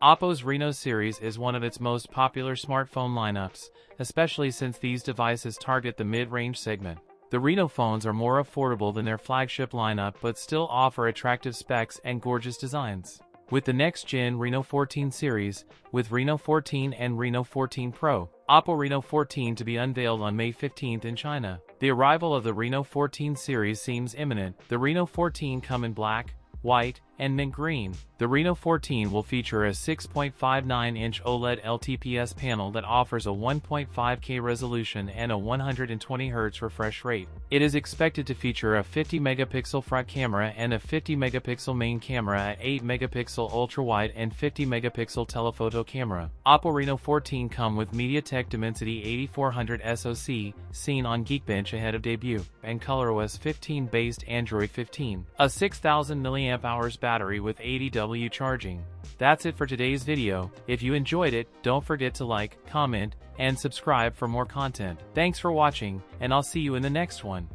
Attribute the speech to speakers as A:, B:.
A: Oppo's Reno series is one of its most popular smartphone lineups, especially since these devices target the mid-range segment. The Reno phones are more affordable than their flagship lineup but still offer attractive specs and gorgeous designs. With the next-gen Reno 14 series, with Reno 14 and Reno 14 Pro, Oppo Reno 14 to be unveiled on May 15th in China. The arrival of the Reno 14 series seems imminent. The Reno 14 come in black, white, and mint green. The Reno 14 will feature a 6.59-inch OLED LTPS panel that offers a 1.5K resolution and a 120Hz refresh rate. It is expected to feature a 50-megapixel front camera and a 50-megapixel main camera, at 8-megapixel ultra-wide and 50-megapixel telephoto camera. Oppo Reno 14 come with MediaTek Dimensity 8400 SoC, seen on Geekbench ahead of debut, and ColorOS 15-based Android 15. A 6000 mAh battery with 80W charging. That's it for today's video. If you enjoyed it, don't forget to like, comment, and subscribe for more content. Thanks for watching, and I'll see you in the next one.